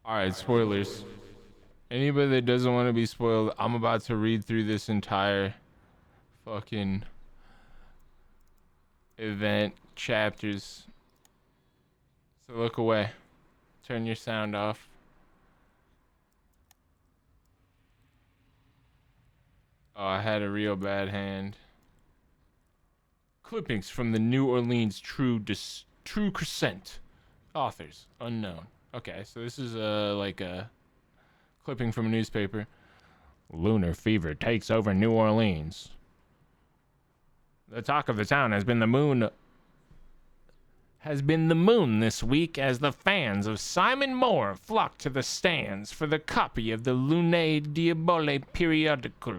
Alright, spoilers. Anybody that doesn't want to be spoiled, I'm about to read through this entire fucking event chapters. So look away. Turn your sound off. Oh, I had a real bad hand. Clippings from the New Orleans True Crescent. Authors unknown. Okay, so this is like a clipping from a newspaper. Lunar fever takes over New Orleans. The talk of the town has been the moon this week as the fans of Simon Moore flock to the stands for the copy of the Lunar Diabole periodical.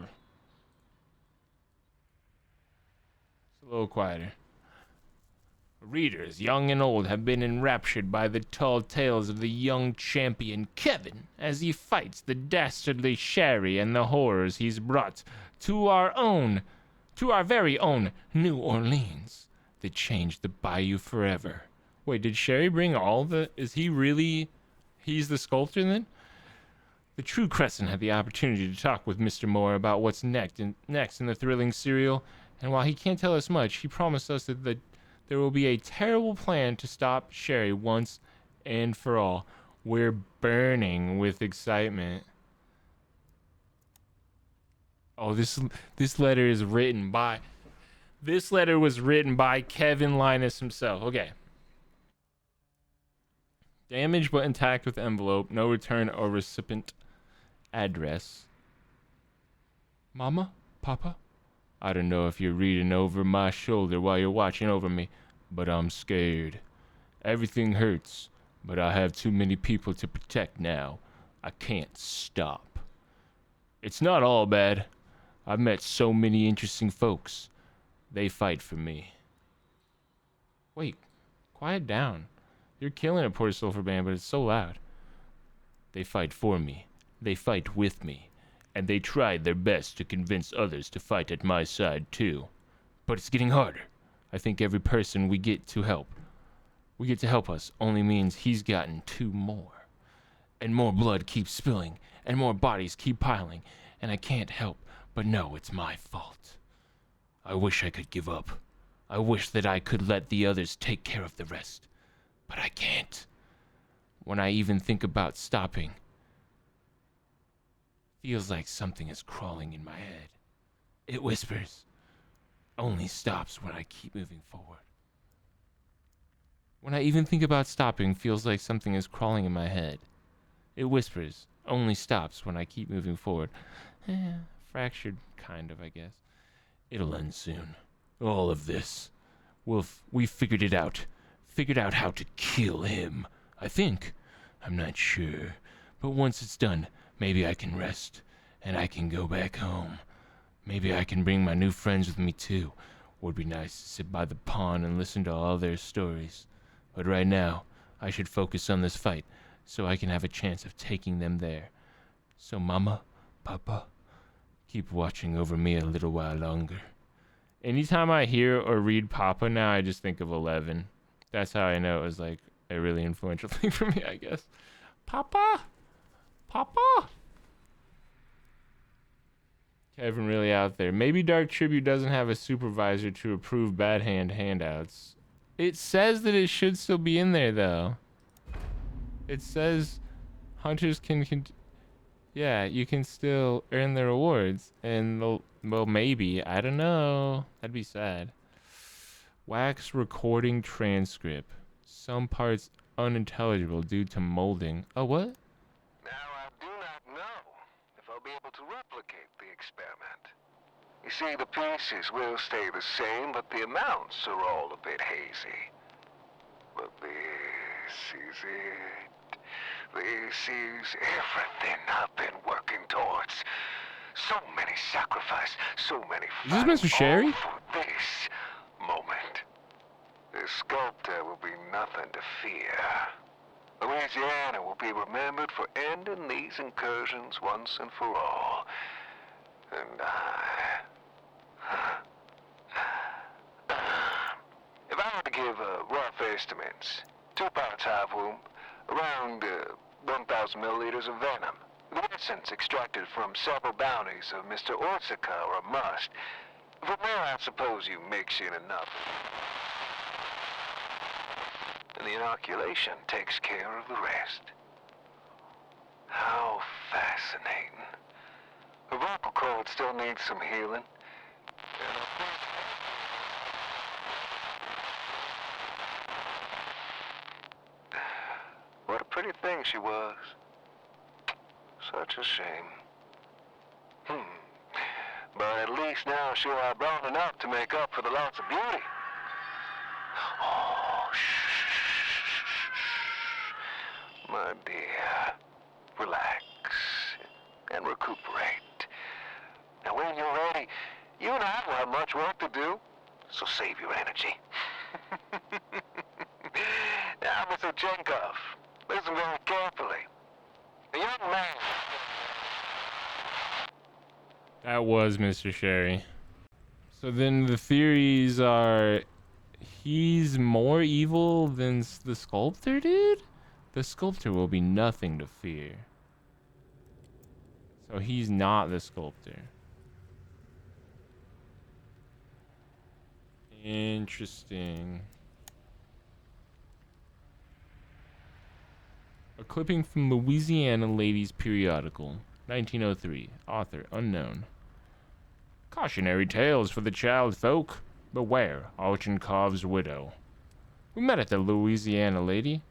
It's a little quieter. Readers, young and old, have been enraptured by the tall tales of the young champion Kevin as he fights the dastardly Chary and the horrors he's brought to our very own New Orleans that changed the bayou forever. Wait, did Chary bring all the... He's the sculptor then? The True Crescent had the opportunity to talk with Mr. Moore about what's next in the thrilling serial, and while he can't tell us much, he promised us that there will be a terrible plan to stop Chary once and for all. We're burning with excitement. Oh, this letter is written by... This letter was written by Kevin Linus himself. Okay. Damaged but intact with envelope. No return or recipient address. Mama? Papa? I don't know if you're reading over my shoulder while you're watching over me, but I'm scared. Everything hurts, but I have too many people to protect now. I can't stop. It's not all bad. I've met so many interesting folks. They fight for me. Wait, quiet down. You're killing it, poor Sulfur Band, but it's so loud. They fight for me. They fight with me. And they tried their best to convince others to fight at my side too. But it's getting harder. I think every person we get to help us only means he's gotten two more. And more blood keeps spilling, and more bodies keep piling, and I can't help but know it's my fault. I wish I could give up. I wish that I could let the others take care of the rest. But I can't. When I even think about stopping, feels like something is crawling in my head. It whispers, only stops when I keep moving forward. When I even think about stopping, feels like something is crawling in my head. It whispers, only stops when I keep moving forward. Fractured, kind of, I guess. It'll end soon. All of this. We figured it out. Figured out how to kill him. I think. I'm not sure. But once it's done, maybe I can rest. And I can go back home. Maybe I can bring my new friends with me too. Would be nice to sit by the pond and listen to all their stories. But right now, I should focus on this fight, so I can have a chance of taking them there. So Mama, Papa, keep watching over me a little while longer. Anytime I hear or read Papa now, I just think of 11. That's how I know it was like a really influential thing for me, I guess. Papa! Papa! Kevin really out there. Maybe Dark Tribute doesn't have a supervisor to approve bad handouts. It says that it should still be in there, though. It says hunters can yeah, you can still earn the rewards. And, well, maybe. I don't know. That'd be sad. Wax recording transcript. Some parts unintelligible due to molding. Oh, what? Now, I do not know if I'll be able to replicate the experiment. You see, the pieces will stay the same, but the amounts are all a bit hazy. But this is it. This is everything I've been working towards. So many sacrifices, so many Is this Mr. Chary? all for this moment. The sculptor will be nothing to fear. Louisiana will be remembered for ending these incursions once and for all. And if I were to give rough estimates, 2 parts hive womb, around 1,000 milliliters of venom. The essence extracted from several bounties of Mr. Orsica are a must. From there, I suppose you mix in enough. And the inoculation takes care of the rest. How fascinating. Her vocal cord still needs some healing. What a pretty thing she was. Such a shame. But at least now she'll have grown enough to make up for the loss of beauty. Oh, shh. My dear, relax and recuperate. Now when you're ready, you and I will have much work to do, so save your energy. Now, Mr. Chenkov, listen very carefully. A young man... That was Mr. Chary. So then the theories are he's more evil than the sculptor, dude? The sculptor will be nothing to fear. So he's not the sculptor. Interesting. A clipping from Louisiana Ladies Periodical, 1903. Author unknown. Cautionary tales for the child folk. Beware, Ochenkov's widow. We at the Louisiana Lady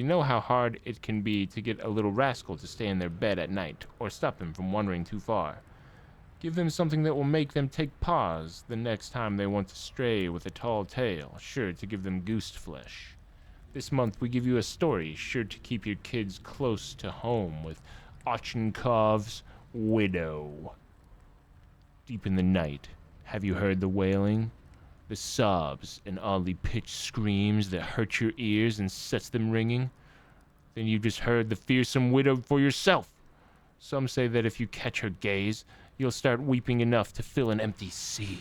know how hard it can be to get a little rascal to stay in their bed at night or stop him from wandering too far. Give them something that will make them take pause the next time they want to stray with a tall tale, sure to give them goose flesh. This month we give you a story sure to keep your kids close to home with Ochenkov's widow. Deep in the night, have you heard the wailing? The sobs and oddly pitched screams that hurt your ears and sets them ringing? Then you just heard the fearsome widow for yourself. Some say that if you catch her gaze, you'll start weeping enough to fill an empty sea.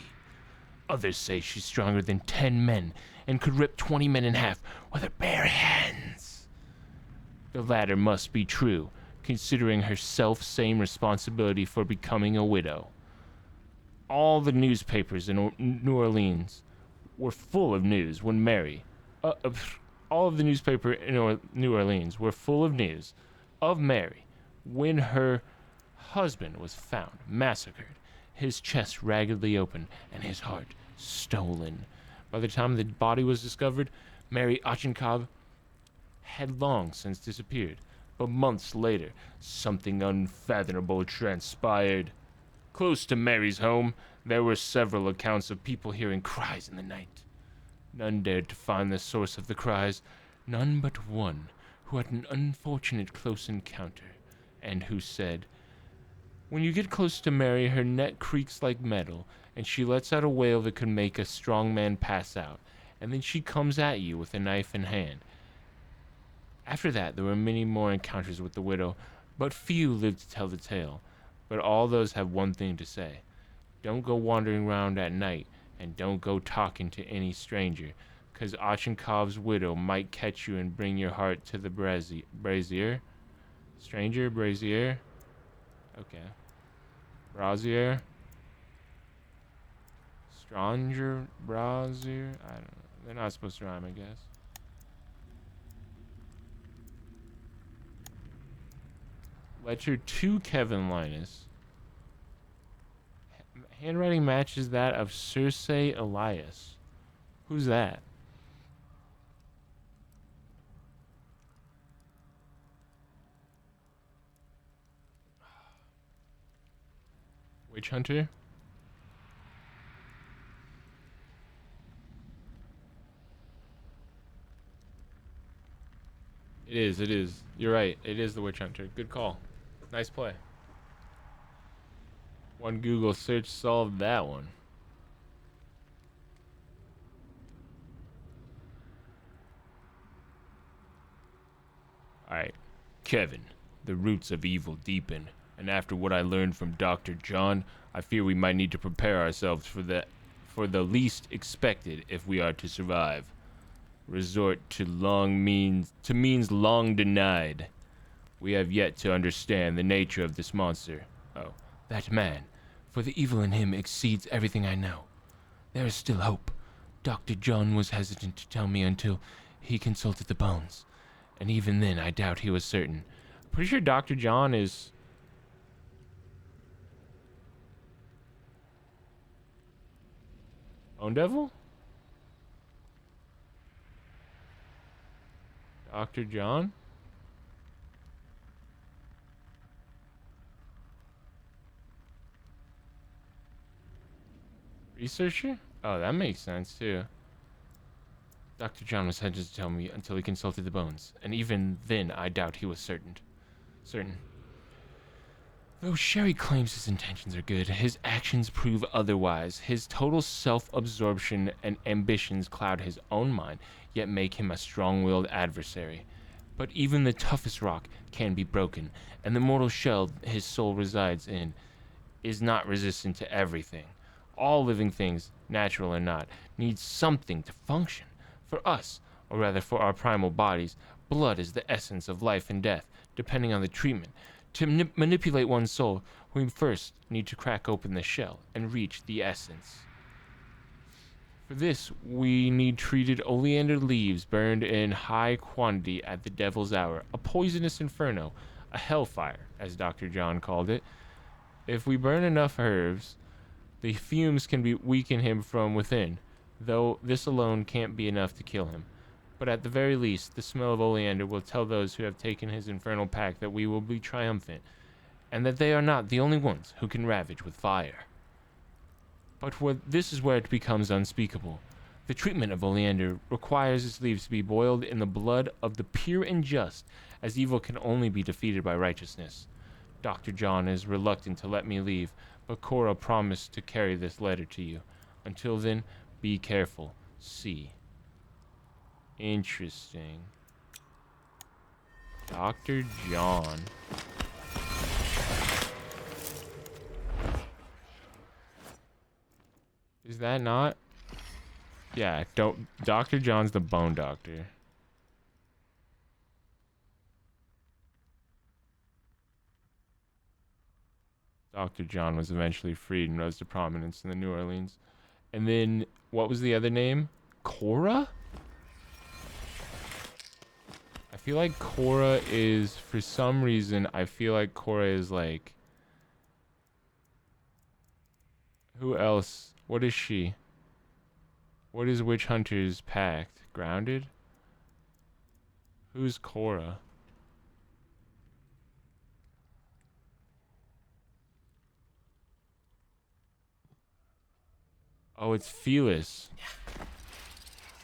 Others say she's stronger than 10 men and could rip 20 men in half with her bare hands. The latter must be true, considering her self-same responsibility for becoming a widow. All the newspapers in New Orleans were full of news when Mary... all of the newspaper in New Orleans were full of news of Mary when her husband was found massacred, his chest raggedly open, and his heart stolen. By the time the body was discovered, Mary Ochenkov had long since disappeared. But months later, something unfathomable transpired. Close to Mary's home, there were several accounts of people hearing cries in the night. None dared to find the source of the cries, none but one who had an unfortunate close encounter, and who said, "When you get close to Mary, her neck creaks like metal, and she lets out a wail that could make a strong man pass out, and then she comes at you with a knife in hand." After that, there were many more encounters with the widow, but few lived to tell the tale. But all those have one thing to say. Don't go wandering around at night, and don't go talking to any stranger, 'cause Ochenkov's widow might catch you and bring your heart to the brazier? Stranger? Brazier? Okay. Brazier? Stranger? Brazier? I don't know. They're not supposed to rhyme, I guess. Letter to Kevin Linus. Handwriting matches that of Circe Elias. Who's that? Witch Hunter? It is. You're right. It is the Witch Hunter. Good call. Nice play. One Google search solved that one. Alright. Kevin, the roots of evil deepen, and after what I learned from Dr. John, I fear we might need to prepare ourselves for the least expected if we are to survive. resort to means long denied. We have yet to understand the nature of this monster. Oh, that man. For the evil in him exceeds everything I know. There is still hope. Dr. John was hesitant to tell me until he consulted the bones. And even then, I doubt he was certain. Pretty sure Dr. John is... Bone Devil? Dr. John? Researcher? Oh, that makes sense, too. Dr. John was hesitant to tell me until he consulted the bones, and even then I doubt he was certain. Though Chary claims his intentions are good, his actions prove otherwise. His total self-absorption and ambitions cloud his own mind, yet make him a strong-willed adversary. But even the toughest rock can be broken, and the mortal shell his soul resides in is not resistant to everything. All living things, natural or not, need something to function. For us, or rather for our primal bodies, blood is the essence of life and death, depending on the treatment. To manipulate one's soul, we first need to crack open the shell and reach the essence. For this, we need treated oleander leaves burned in high quantity at the devil's hour, a poisonous inferno, a hellfire, as Dr. John called it. If we burn enough herbs, the fumes can weaken him from within, though this alone can't be enough to kill him. But at the very least, the smell of oleander will tell those who have taken his infernal pact that we will be triumphant, and that they are not the only ones who can ravage with fire. But this is where it becomes unspeakable. The treatment of oleander requires its leaves to be boiled in the blood of the pure and just, as evil can only be defeated by righteousness. Dr. John is reluctant to let me leave, but Cora promised to carry this letter to you. Until then, be careful. C. Interesting. Dr. John. Is that not? Yeah, Dr. John's the bone doctor. Dr. John was eventually freed and rose to prominence in the New Orleans. And then, what was the other name? Cora? I feel like Cora is, for some reason, I feel like Cora is like... Who else? What is she? What is Witch Hunter's pact? Grounded? Who's Cora? Oh, it's Felis.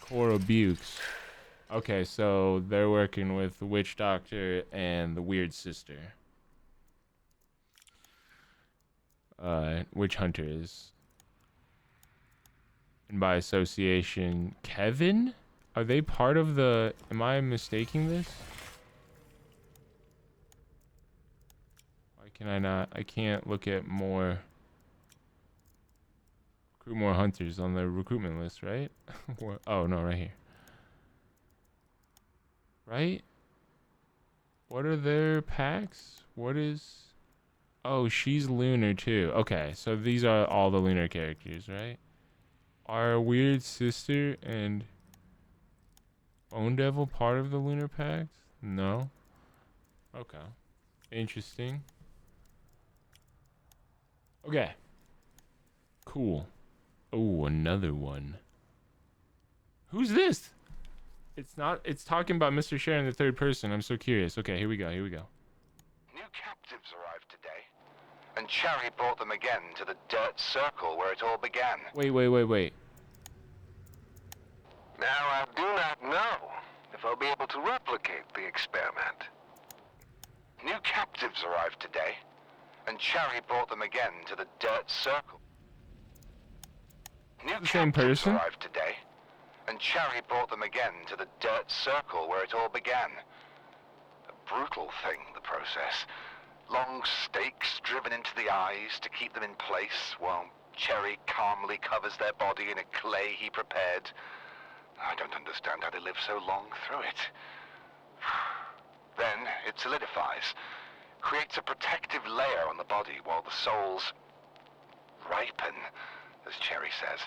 Cora Bukes. Okay, so they're working with the Witch Doctor and the Weird Sister. Witch Hunter is. And by association, Kevin? Are they part of the... Am I mistaking this? Why can I not... I can't look at more... Recruit more hunters on the recruitment list, right? Oh, no, right here. Right? What are their packs? What is... Oh, she's Lunar too. Okay, so these are all the Lunar characters, right? Are Weird Sister and Bone Devil part of the Lunar Pact? No. Okay. Interesting. Okay. Cool. Oh, another one. Who's this? It's talking about Mr. Share in the third person. I'm so curious. Okay, here we go. New captives arrived today, and Chary brought them again to the Dirt Circle where it all began. Wait. Now, I do not know if I'll be able to replicate the experiment. New captives arrived today, and Chary brought them again to the Dirt Circle. New Same captives person? arrived today, and Chary brought them again to the Dirt Circle where it all began. A brutal thing, the process. Long stakes driven into the eyes to keep them in place, while Chary calmly covers their body in a clay he prepared. I don't understand how they live so long through it. Then it solidifies, creates a protective layer on the body while the souls ripen, as Chary says.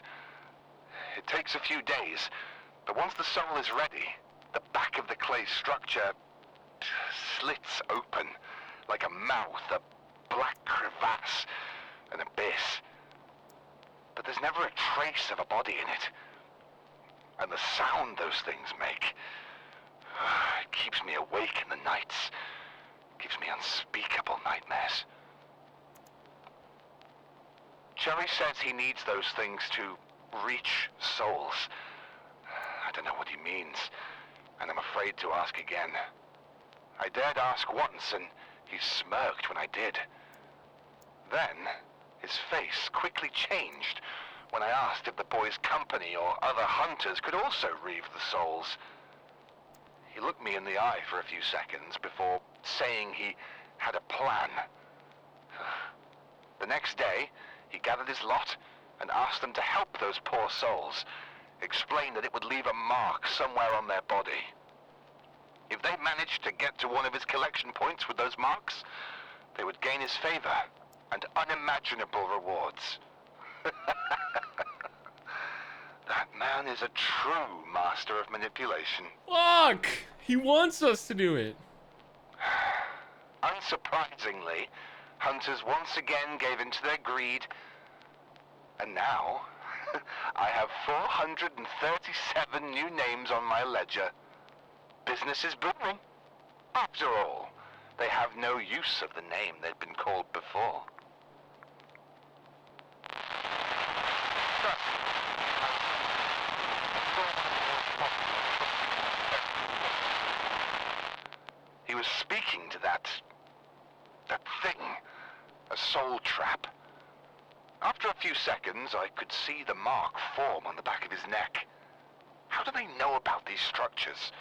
It takes a few days, but once the soul is ready, the back of the clay structure slits open like a mouth, a black crevasse, an abyss. But there's never a trace of a body in it. And the sound those things make, it keeps me awake in the nights. Gives me unspeakable nightmares. Chary says he needs those things to reach souls. I don't know what he means, and I'm afraid to ask again. I dared ask once, and he smirked when I did. Then, his face quickly changed when I asked if the boy's company or other hunters could also reave the souls. He looked me in the eye for a few seconds before saying he had a plan. The next day, he gathered his lot and asked them to help those poor souls, explained that it would leave a mark somewhere on their body. If they managed to get to one of his collection points with those marks, they would gain his favor and unimaginable rewards. That man is a true master of manipulation. Fuck! He wants us to do it. Unsurprisingly, hunters once again gave in to their greed, and now I have 437 new names on my ledger. Business is booming. After all, they have no use of the name they'd been called before. He was speaking to that thing, a soul trap. After a few seconds, I could see the mark form on the back of his neck. How do they know about these structures?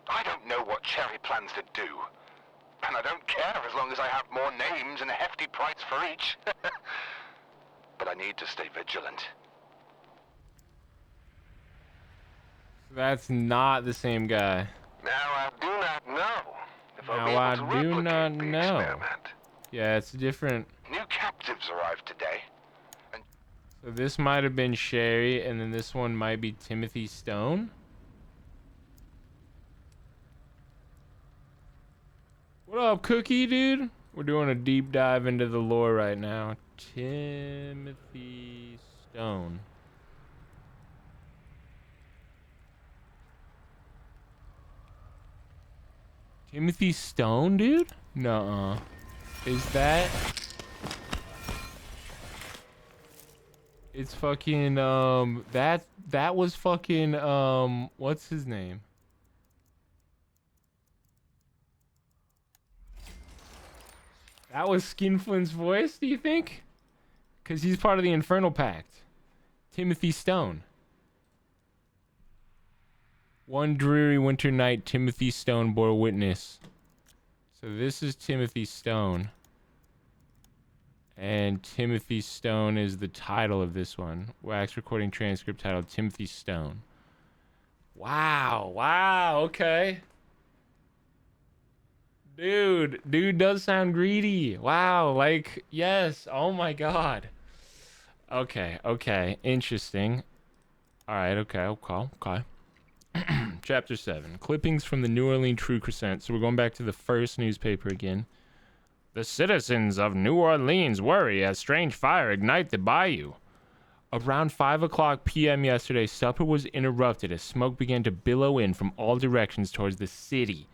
I don't know what Chary plans to do. And I don't care as long as I have more names and a hefty price for each. But I need to stay vigilant. That's not the same guy. Now I do not know if I'll be Now I able to do replicate not the know. experiment. Yeah, it's different. New captives arrived today. So this might have been Chary, and then this one might be Timothy Stone. What up, Cookie, dude? We're doing a deep dive into the lore right now. Timothy Stone. Timothy Stone, dude? Nuh-uh. Is that... It's fucking, that was fucking, what's his name? That was Skinflint's voice, do you think? Because he's part of the Infernal Pact. Timothy Stone. One dreary winter night, Timothy Stone bore witness. So this is Timothy Stone. And Timothy Stone is the title of this one. Wax recording transcript titled Timothy Stone. Wow. Wow. Okay. Dude does sound greedy. Wow. Like, yes. Oh my God. Okay. Interesting. All right. Okay. Chapter 7. Clippings from the New Orleans True Crescent. So we're going back to the first newspaper again. The citizens of New Orleans worry as strange fire ignite the bayou. Around 5 p.m. yesterday, supper was interrupted as smoke began to billow in from all directions towards the city.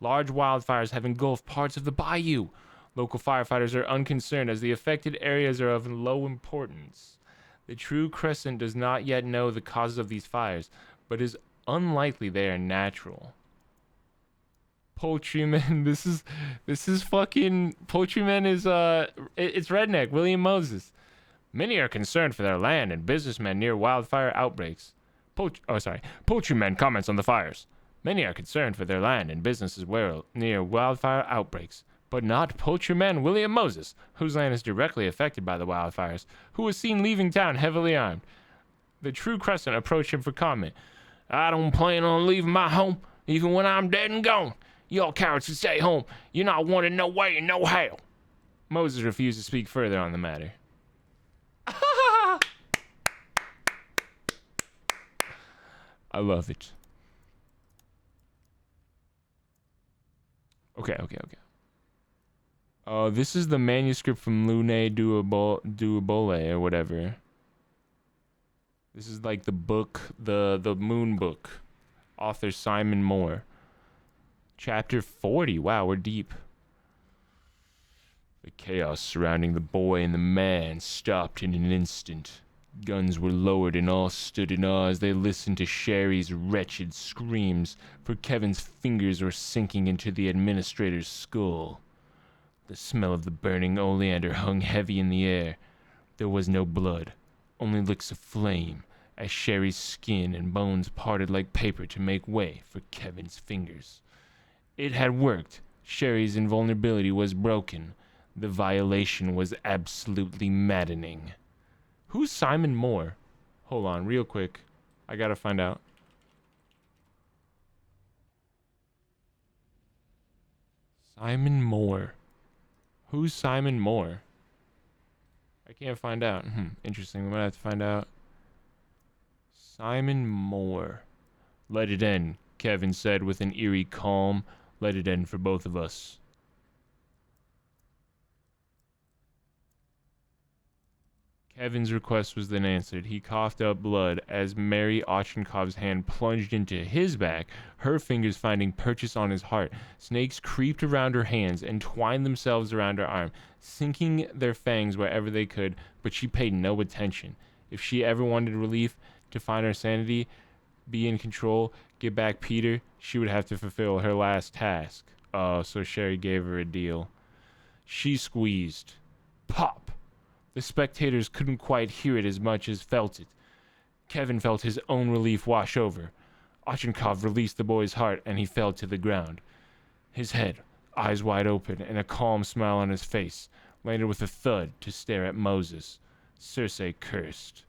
Large wildfires have engulfed parts of the bayou. Local firefighters are unconcerned as the affected areas are of low importance. The True Crescent does not yet know the causes of these fires, but is unlikely they are natural. Poultryman, this is fucking Poultryman is it's redneck William Moses. Many are concerned for their land and businessmen near wildfire outbreaks. Poultryman comments on the fires. Many are concerned for their land and businesses near wildfire outbreaks, but not Poultryman William Moses, whose land is directly affected by the wildfires, who was seen leaving town heavily armed. The True Crescent approached him for comment. I don't plan on leaving my home, even when I'm dead and gone. Y'all cowards should stay home. You're not wanted no way and no how. Moses refused to speak further on the matter. I love it. Okay. This is the manuscript from Lunar Duabole or whatever. This is like the book, the Moon book. Author Simon Moore. Chapter 40. Wow, we're deep. The chaos surrounding the boy and the man stopped in an instant. Guns were lowered and all stood in awe as they listened to Chary's wretched screams, for Kevin's fingers were sinking into the administrator's skull. The smell of the burning oleander hung heavy in the air. There was no blood, only licks of flame, as Chary's skin and bones parted like paper to make way for Kevin's fingers. It had worked. Chary's invulnerability was broken. The violation was absolutely maddening. Who's Simon Moore? Hold on, real quick. I gotta find out. Simon Moore. Who's Simon Moore? I can't find out. Interesting. We might have to find out. Simon Moore. Let it end, Kevin said with an eerie calm. Let it end for both of us. Kevin's request was then answered. He coughed up blood as Mary Ochenkov's hand plunged into his back, her fingers finding purchase on his heart. Snakes creeped around her hands and twined themselves around her arm, sinking their fangs wherever they could, but she paid no attention. If she ever wanted relief, to find her sanity, be in control, get back Peter, she would have to fulfill her last task. Oh, so Chary gave her a deal. She squeezed. Pop! The spectators couldn't quite hear it as much as felt it. Kevin felt his own relief wash over. Ochenkov released the boy's heart, and he fell to the ground. His head, eyes wide open, and a calm smile on his face, landed with a thud to stare at Moses. Circe cursed.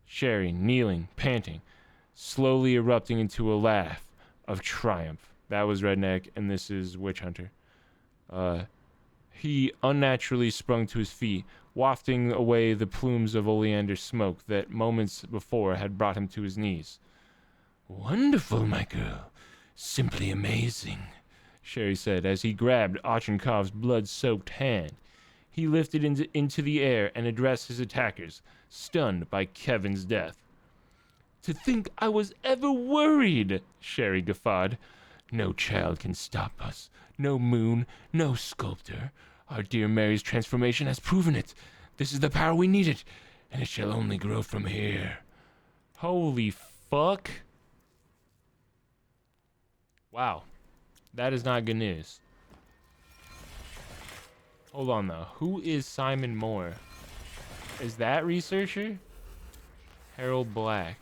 Chary, kneeling, panting, slowly erupting into a laugh of triumph. That was Redneck, and this is Witch Hunter. He unnaturally sprung to his feet, wafting away the plumes of oleander smoke that moments before had brought him to his knees. Wonderful, my girl. Simply amazing, Chary said as he grabbed Ochenkov's blood-soaked hand. He lifted into the air and addressed his attackers, stunned by Kevin's death. To think I was ever worried, Chary guffawed. No child can stop us. No moon, no sculptor. Our dear Mary's transformation has proven it. This is the power we needed, and it shall only grow from here. Holy fuck. Wow. That is not good news. Hold on, though. Who is Simon Moore? Is that researcher? Harold Black.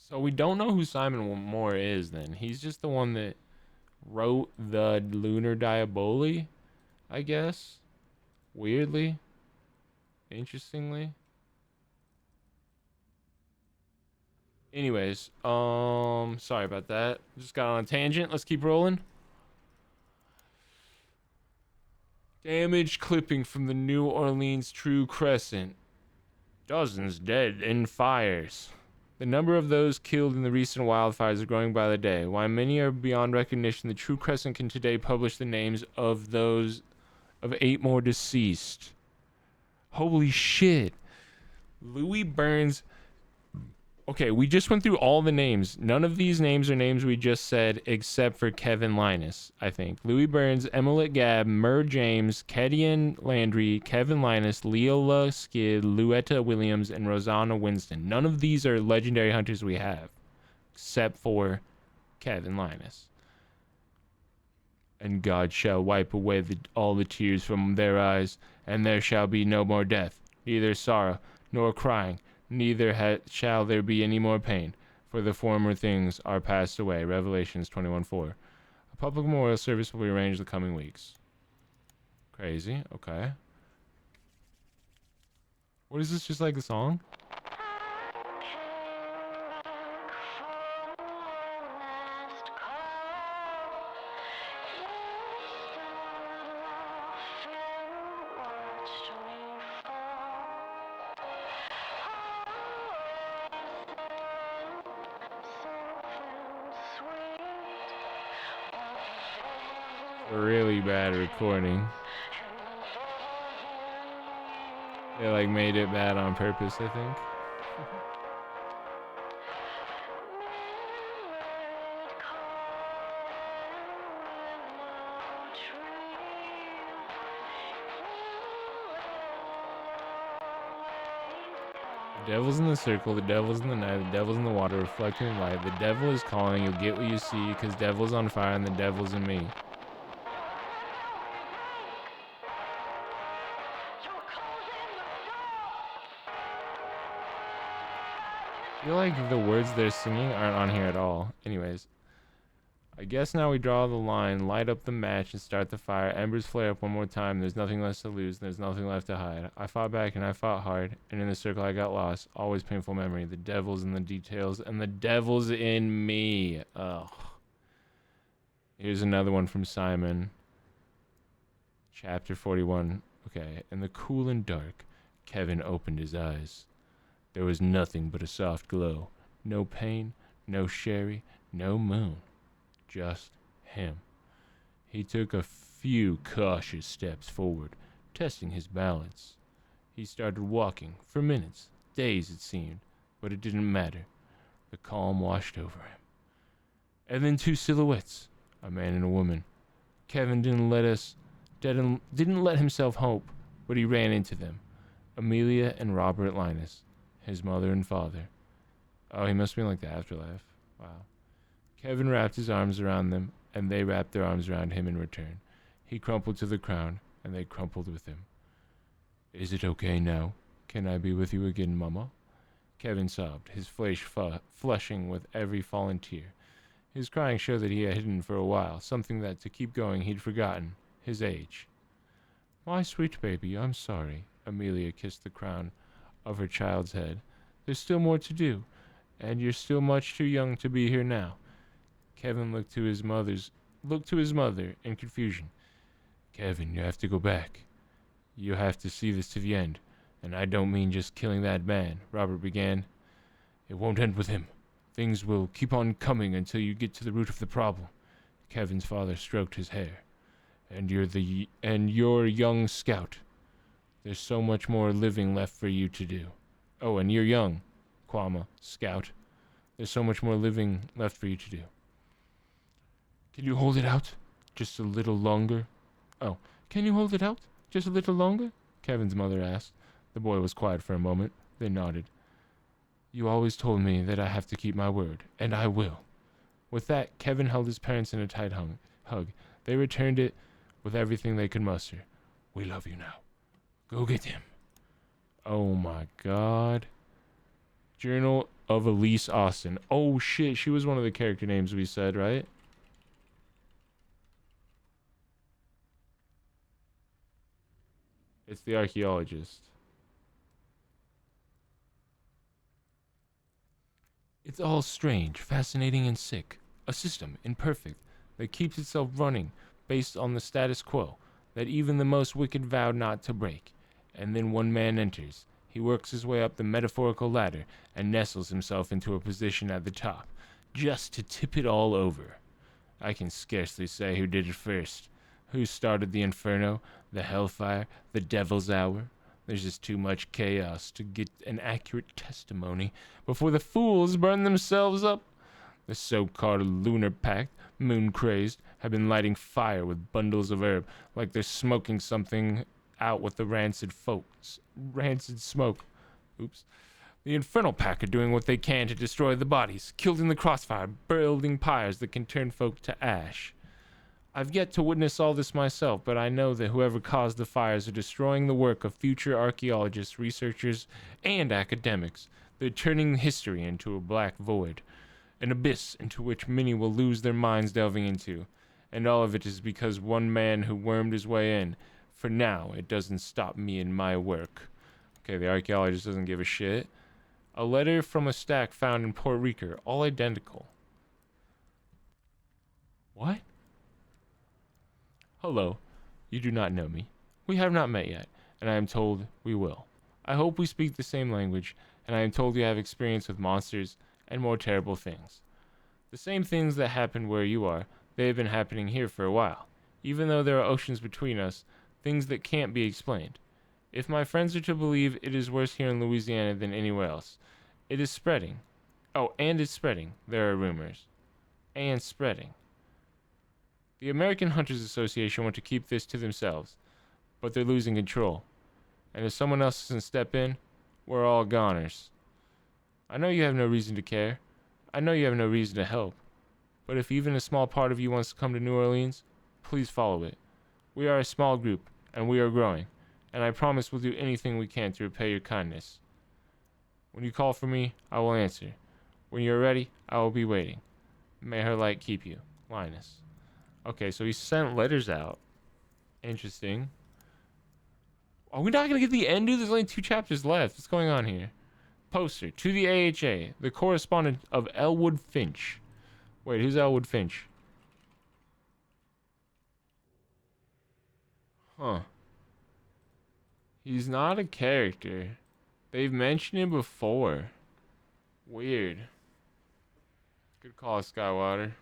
So we don't know who Simon Moore is, then. He's just the one that wrote the Lunar Diaboli, I guess. Weirdly. Interestingly. Anyways, sorry about that. Just got on a tangent. Let's keep rolling. Damage clipping from the New Orleans True Crescent. Dozens dead in fires. The number of those killed in the recent wildfires is growing by the day. While many are beyond recognition, the True Crescent can today publish the names of 8 more deceased. Holy shit. Louis Burns. Okay, we just went through all the names. None of these names are names we just said except for Kevin Linus, I think. Louis Burns, Emilet Gabb, Murr James, Kedian Landry, Kevin Linus, Leola Skid, Luetta Williams, and Rosanna Winston. None of these are legendary hunters we have, except for Kevin Linus. And God shall wipe away all the tears from their eyes, and there shall be no more death, neither sorrow nor crying, neither shall there be any more pain, for the former things are passed away. Revelations 21:4. A public memorial service will be arranged the coming weeks. Crazy. Okay. What is this? Just like a song? really bad recording. They like made it bad on purpose, I think. The devil's in the circle, the devil's in the night, the devil's in the water, reflecting in light. The devil is calling, you'll get what you see, because devil's on fire and the devil's in me. I feel like the words they're singing aren't on here at all. Anyways, I guess now we draw the line, light up the match, and start the fire. Embers flare up one more time. There's nothing left to lose, and there's nothing left to hide. I fought back, and I fought hard, and in the circle I got lost. Always painful memory. The devil's in the details, and the devil's in me. Ugh. Here's another one from Simon. Chapter 41. Okay. In the cool and dark, Kevin opened his eyes. There was nothing but a soft glow. No pain, no Chary, no moon. Just him. He took a few cautious steps forward, testing his balance. He started walking, for minutes, days it seemed, but it didn't matter. The calm washed over him. And then two silhouettes, a man and a woman. Kevin didn't let himself hope, but he ran into them. Amelia and Robert Linus, his mother and father. Oh, he must be in like the afterlife. Wow. Kevin wrapped his arms around them, and they wrapped their arms around him in return. He crumpled to the ground, and they crumpled with him. Is it okay now? Can I be with you again, Mama? Kevin sobbed, his flesh flushing with every fallen tear. His crying showed that he had hidden for a while, something that, to keep going, he'd forgotten. His age. My sweet baby, I'm sorry. Amelia kissed the crown of her child's head. There's still more to do, and you're still much too young to be here now. Kevin looked to his mother in confusion. Kevin, you have to go back. You have to see this to the end, and I don't mean just killing that man, Robert began. It won't end with him. Things will keep on coming until you get to the root of the problem. Kevin's father stroked his hair. And you're young scout. There's so much more living left for you to do. Oh, and you're young, scout. There's so much more living left for you to do. Can you hold it out? Just a little longer? Oh, can you hold it out? Just a little longer? Kevin's mother asked. The boy was quiet for a moment, then nodded. You always told me that I have to keep my word, and I will. With that, Kevin held his parents in a tight hug. They returned it with everything they could muster. We love you now. Go get him. Oh my god. Journal of Elise Austin. Oh shit, she was one of the character names we said, right? It's the archaeologist. It's all strange, fascinating, and sick. A system, imperfect, that keeps itself running based on the status quo, that even the most wicked vowed not to break. And then one man enters. He works his way up the metaphorical ladder and nestles himself into a position at the top, just to tip it all over. I can scarcely say who did it first. Who started the inferno, the hellfire, the devil's hour? There's just too much chaos to get an accurate testimony before the fools burn themselves up. The so-called Lunar Pact, moon-crazed, have been lighting fire with bundles of herb like they're smoking something out with the rancid smoke. Oops. The Infernal Pack are doing what they can to destroy the bodies, killed in the crossfire, building pyres that can turn folk to ash. I've yet to witness all this myself, but I know that whoever caused the fires are destroying the work of future archaeologists, researchers, and academics. They're turning history into a black void, an abyss into which many will lose their minds delving into. And all of it is because one man who wormed his way in. For now, it doesn't stop me in my work. Okay, the archaeologist doesn't give a shit. A letter from a stack found in Puerto Rico, all identical. What? Hello, you do not know me. We have not met yet, and I am told we will. I hope we speak the same language, and I am told you have experience with monsters and more terrible things. The same things that happen where you are, they have been happening here for a while. Even though there are oceans between us, things that can't be explained. If my friends are to believe, it is worse here in Louisiana than anywhere else. It is spreading. Oh, and it's spreading. There are rumors. And spreading. The American Hunters Association want to keep this to themselves, but they're losing control. And if someone else doesn't step in, we're all goners. I know you have no reason to care. I know you have no reason to help. But if even a small part of you wants to come to New Orleans, please follow it. We are a small group, and we are growing, and I promise we'll do anything we can to repay your kindness. When you call for me, I will answer. When you're ready, I will be waiting. May her light keep you. Linus. Okay, so he sent letters out. Interesting. Are we not going to get the end, dude? There's only 2 chapters left. What's going on here? Poster. To the AHA. The correspondent of Elwood Finch. Wait, who's Elwood Finch? Huh. He's not a character. They've mentioned him before. Weird. Good call, Skywater.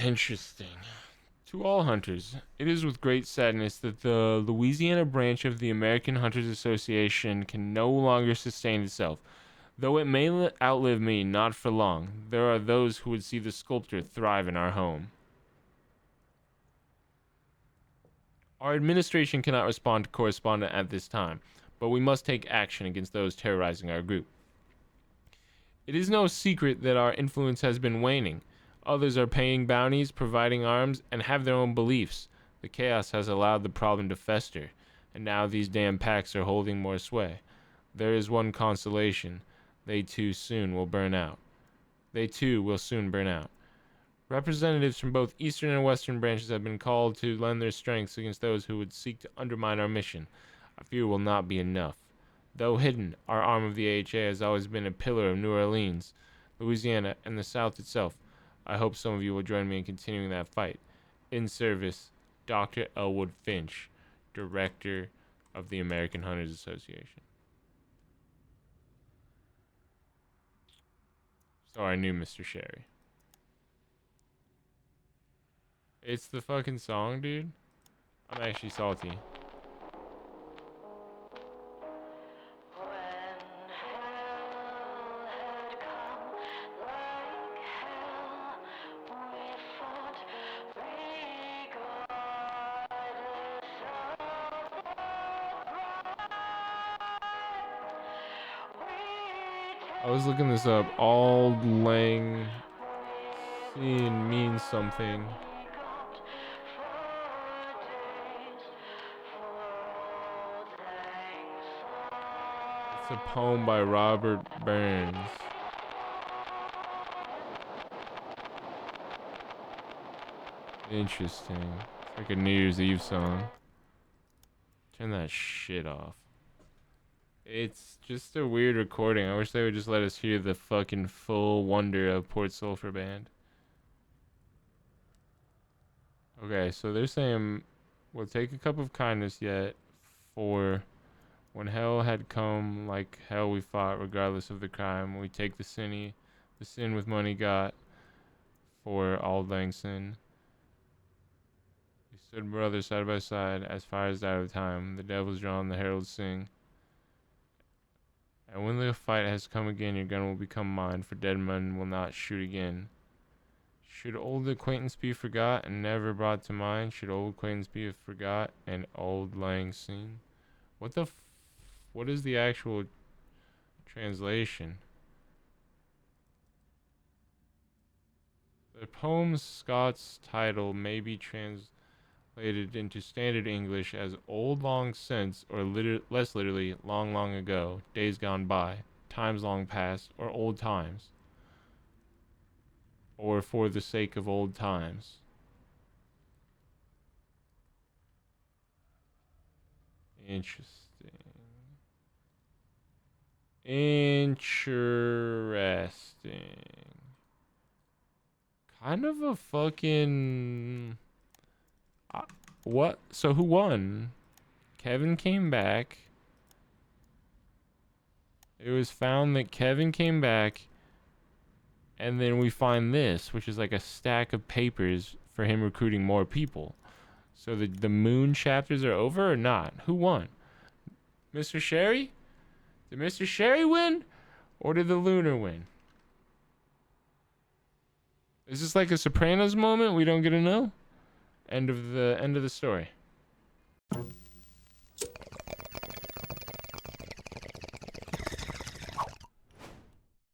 Interesting. To all hunters, it is with great sadness that the Louisiana branch of the American Hunters Association can no longer sustain itself. Though it may outlive me, not for long, there are those who would see the sculptor thrive in our home. Our administration cannot respond to correspondent at this time, but we must take action against those terrorizing our group. It is no secret that our influence has been waning. Others are paying bounties, providing arms, and have their own beliefs. The chaos has allowed the problem to fester, and now these damn packs are holding more sway. There is one consolation. They too will soon burn out. Representatives from both eastern and western branches have been called to lend their strengths against those who would seek to undermine our mission. I fear it will not be enough. Though hidden, our arm of the AHA has always been a pillar of New Orleans, Louisiana, and the South itself. I hope some of you will join me in continuing that fight. In service, Dr. Elwood Finch, Director of the American Hunters Association. So I knew Mr. Chary. It's the fucking song, dude. I'm actually salty. I was looking this up. Auld Lang Syne means something. It's a poem by Robert Burns. Interesting. It's like a New Year's Eve song. Turn that shit off. It's just a weird recording. I wish they would just let us hear the fucking full wonder of Port Sulphur Band. Okay, so they're saying we'll take a cup of kindness yet for when hell had come, like hell we fought regardless of the crime. We take the sin with money got for Auld Lang Syne. We stood brothers side by side as fires died of time. The devil's drawn, the heralds sing. And when the fight has come again, your gun will become mine, for dead men will not shoot again. Should old acquaintance be forgot and never brought to mind? Should old acquaintance be forgot and Auld Lang Syne? What is the actual translation? The poem's Scots title may be translated into standard English as old long since, or less literally, long long ago, days gone by, times long past, or old times, or for the sake of old times. Interesting. Kind of a fucking... what? So who won? Kevin came back. It was found that Kevin came back And then we find this, which is like a stack of papers for him recruiting more people. So the Moon chapters are over or not? Who won? Mr. Chary? Did Mr. Chary win? Or did the Lunar win? Is this like a Sopranos moment? We don't get to know? End of the story.